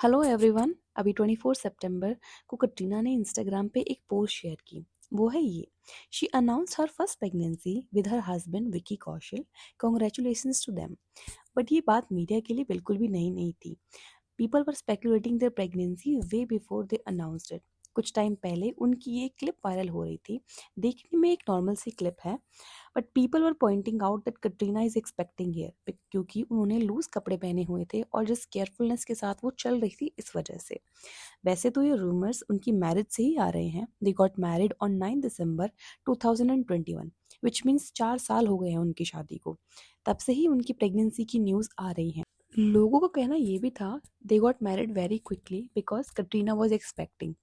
Hello everyone. अभी 24 सितंबर को कटरीना ने इंस्टाग्राम पे एक पोस्ट शेयर की। वो है ये। She announce her first pregnancy with her husband Vicky Kaushal. Congratulations to them. But ये बात मीडिया के लिए बिल्कुल भी नई नहीं थी। People were speculating there pregnancy way before they announced it. कुछ टाइम पहले उनकी ये क्लिप वायरल हो रही थी। देखने में एक नॉर्मल सी क्लिप है, but people were pointing out that Katrina is expecting here, क्योंकि उन्होंने लूज कपड़े पहने हुए थे और जिस केयरफुलनेस के साथ वो चल रही थी इस वजह से। वैसे तो ये रूमर्स उनकी मैरिज से ही आ रहे हैं। दे got married on 9 December 2021, which means 4 साल हो गए हैं उनकी शादी को। तब से ही उनकी प्रेगनेंसी की न्यूज़ आ रही हैं। लोगों का कहना ये भी था दे got married very quickly because Katrina was expecting.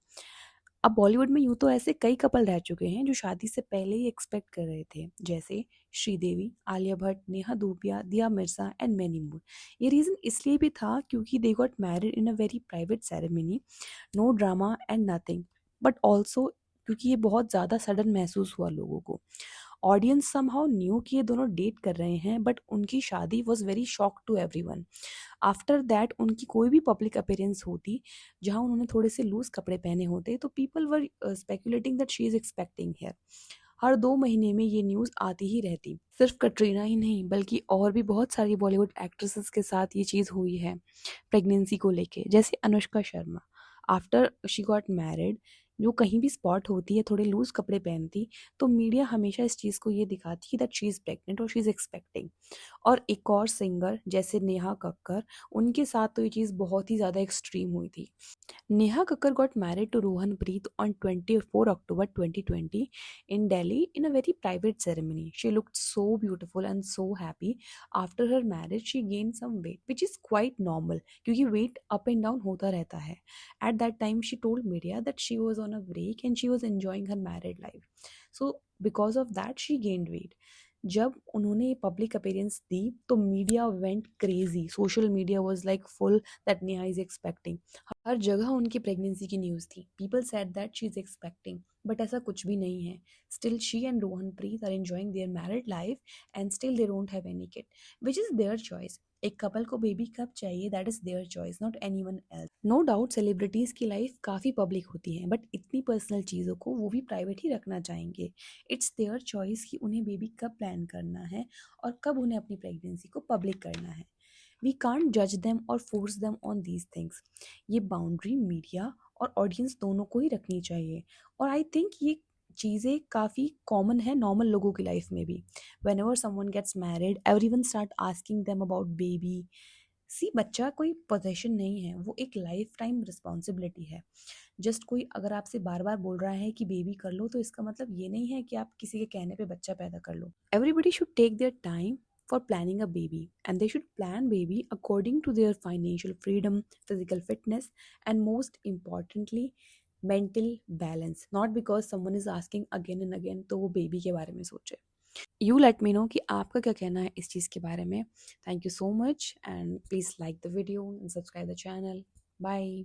अब बॉलीवुड में यूं तो ऐसे कई कपल रह चुके हैं जो शादी से पहले ही एक्सपेक्ट कर रहे थे, जैसे श्रीदेवी, आलिया भट्ट, नेहा धूपिया, दिया मिर्जा एंड मैनी मोर। ये रीज़न इसलिए भी था क्योंकि they got married in a very private ceremony, no drama and nothing, but also क्योंकि ये बहुत ज़्यादा सडन महसूस हुआ लोगों को। ऑडियंस समहाउ न्यू कि ये दोनों डेट कर रहे हैं, बट उनकी शादी was very shock to everyone. After that उनकी कोई भी पब्लिक अपीयरेंस होती जहां उन्होंने थोड़े से लूज कपड़े पहने होते तो people were speculating that she is expecting here. हर 2 महीने में ये न्यूज़ आती ही रहती। सिर्फ कटरीना ही नहीं बल्कि और भी बहुत सारी बॉलीवुड एक्ट्रेसेस के साथ ये चीज़ हुई है प्रेगनेंसी को लेके, जैसे Anushka Sharma. After she got married, जो कहीं भी स्पॉट होती है थोड़े लूज कपड़े पहनती, तो मीडिया हमेशा इस चीज़ को ये दिखाती है दैट शी इज़ प्रेग्नेंट और शी इज़ एक्सपेक्टिंग। और एक और सिंगर जैसे नेहा कक्कर, उनके साथ तो ये चीज़ बहुत ही ज़्यादा एक्सट्रीम हुई थी। Neha Kakkar got married to Rohan Preet on 24 October 2020 in Delhi in a very private ceremony. She looked so beautiful and so happy. After her marriage, she gained some weight, which is quite normal क्योंकि weight up and down होता रहता है. At that time, she told media that she was on a break and she was enjoying her married life. So because of that, she gained weight. जब उन्होंने public appearance दी तो media went crazy. Social media was like full that Neha is expecting. हर जगह उनकी pregnancy की news थी। People said that she is expecting, but ऐसा कुछ भी नहीं है। Still she and Rohan Preet are enjoying their married life and still they don't have any kid, which is their choice. एक कपल को बेबी कब चाहिए that is their choice, not anyone else. No doubt celebrities की life काफ़ी public होती है, but इतनी personal चीज़ों को वो भी प्राइवेट ही रखना चाहेंगे। इट्स देयर चॉइस कि उन्हें बेबी कब प्लान करना है और कब उन्हें अपनी प्रेगनेंसी को पब्लिक करना है। वी कांट जज देम और force them on these things. ये बाउंड्री मीडिया और ऑडियंस दोनों को ही रखनी चाहिए। और आई थिंक ये चीज़ें काफ़ी कॉमन है नॉर्मल लोगों की लाइफ में भी। Whenever someone gets married everyone start asking them about baby. See, बच्चा कोई पोजेशन नहीं है, वो एक लाइफ टाइम रिस्पॉन्सिबिलिटी है। जस्ट कोई अगर आपसे बार बार बोल रहा है कि बेबी कर लो, तो इसका मतलब ये नहीं है कि आप किसी के कहने पे बच्चा पैदा कर लो। Everybody should take their time for planning a baby, and they should plan baby according to their financial freedom, physical fitness, and most importantly mental balance, not because someone is asking again and again तो वो baby के बारे में सोचे। You let me know कि आपका क्या कहना है इस चीज़ के बारे में। Thank you so much and please like the video and subscribe the channel. Bye.